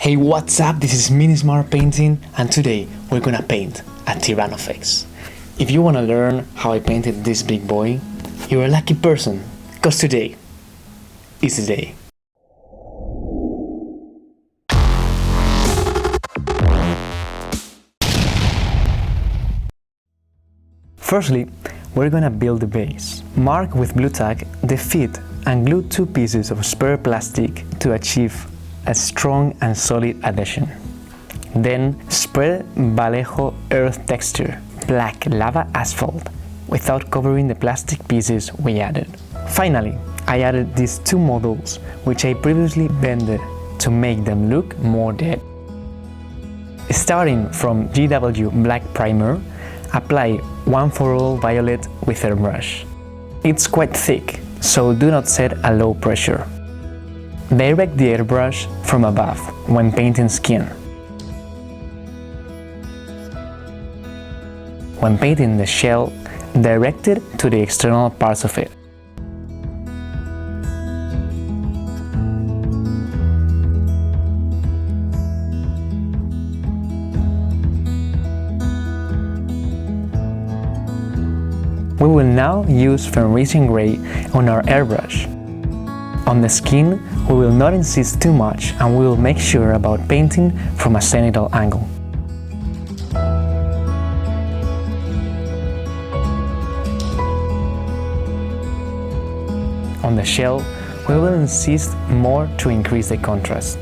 Hey, what's up? This is Mini Smart Painting, and today we're gonna paint a tyrannofex. If you wanna learn how I painted this big boy, you're a lucky person, cause today is the day. Firstly, we're gonna build the base. Mark with blue tack the feet and glue two pieces of spare plastic to achieve a strong and solid adhesion. Then spread Vallejo earth texture, black lava asphalt, without covering the plastic pieces we added. Finally, I added these two models, which I previously bended to make them look more dead. Starting from GW black primer, apply 1/4 violet with airbrush. It's quite thick, so do not set a low pressure. Direct the airbrush from above when painting skin. When painting the shell, direct it to the external parts of it. We will now use Fenrisian Gray on our airbrush. On the skin, we will not insist too much and we will make sure about painting from a zenithal angle. On the shell, we will insist more to increase the contrast.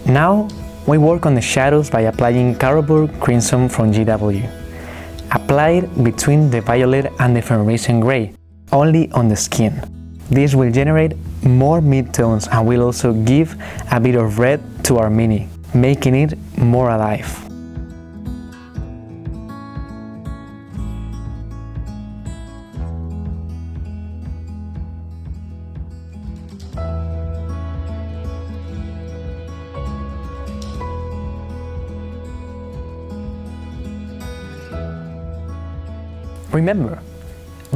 Now, we work on the shadows by applying Carroburg Crimson from GW. Apply it between the violet and the Fenrisian Gray, only on the skin. This will generate more midtones and will also give a bit of red to our mini, making it more alive. Remember,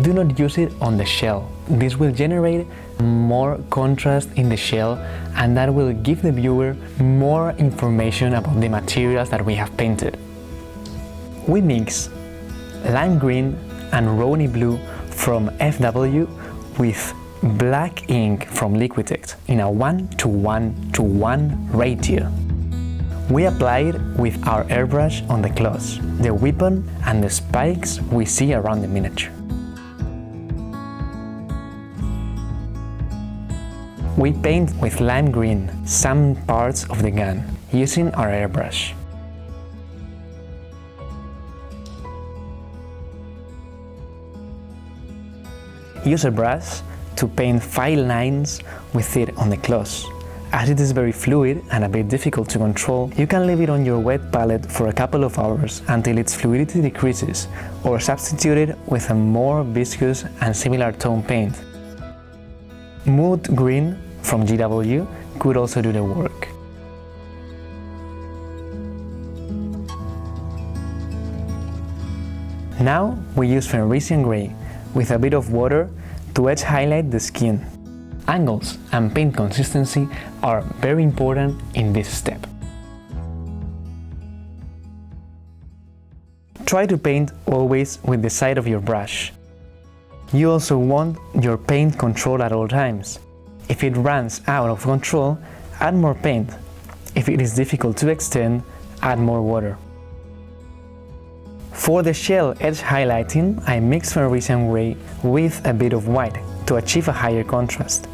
do not use it on the shell. This will generate more contrast in the shell and that will give the viewer more information about the materials that we have painted. We mix lime green and Roni blue from FW with black ink from Liquitex in a 1:1:1 ratio. We apply it with our airbrush on the claws, the weapon and the spikes we see around the miniature. We paint with lime green some parts of the gun using our airbrush. Use a brush to paint fine lines with it on the claws. As it is very fluid and a bit difficult to control, you can leave it on your wet palette for a couple of hours until its fluidity decreases, or substitute it with a more viscous and similar tone paint. Mood green from GW could also do the work. Now we use Fenrisian Gray with a bit of water to edge highlight the skin. Angles and paint consistency are very important in this step. Try to paint always with the side of your brush. You also want your paint control at all times. If it runs out of control, add more paint. If it is difficult to extend, add more water. For the shell edge highlighting, I mix Fenrisian Gray with a bit of white to achieve a higher contrast.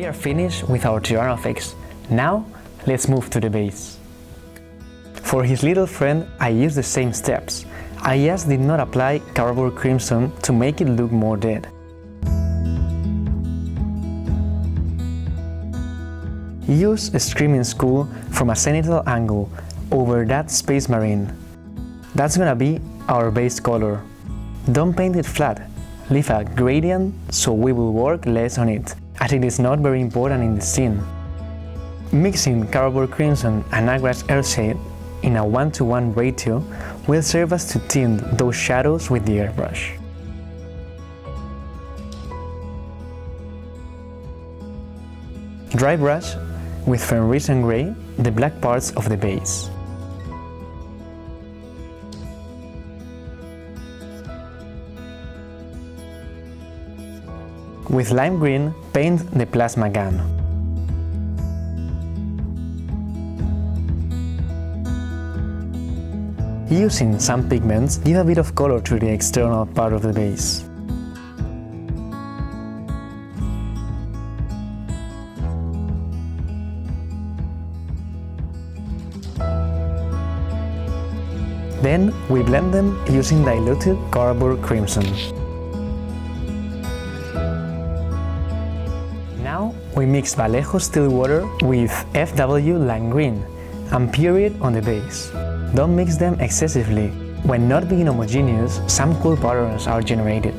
are finished with our tyrannofex. Now, let's move to the base. For his little friend, I used the same steps. I just did not apply cardboard crimson to make it look more dead. Use a Screaming Skull from a zenithal angle over that Space Marine. That's gonna be our base color. Don't paint it flat, leave a gradient so we will work less on it, as it is not very important in the scene. Mixing cardboard crimson and Agrax Earthshade in a 1:1 ratio will serve us to tint those shadows with the airbrush. Dry brush with Fenrisian Grey the black parts of the base. With lime green, paint the plasma gun. Using some pigments, give a bit of color to the external part of the base. Then we blend them using diluted cardboard crimson. Now we mix Vallejo still water with FW lime green and pour it on the base. Don't mix them excessively. When not being homogeneous, some cool patterns are generated.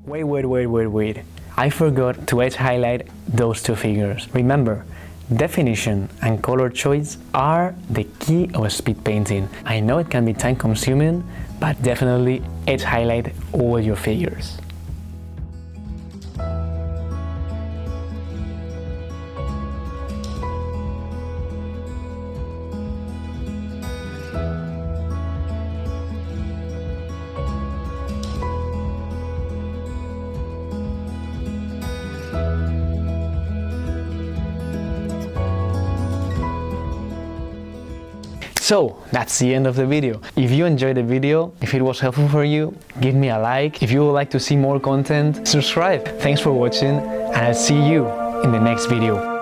Wait. I forgot to edge highlight those two figures. Remember, definition and color choice are the key of speed painting. I know it can be time consuming, but definitely edge highlight all your figures. So that's the end of the video. If you enjoyed the video, if it was helpful for you, give me a like. If you would like to see more content, subscribe. Thanks for watching, and I'll see you in the next video.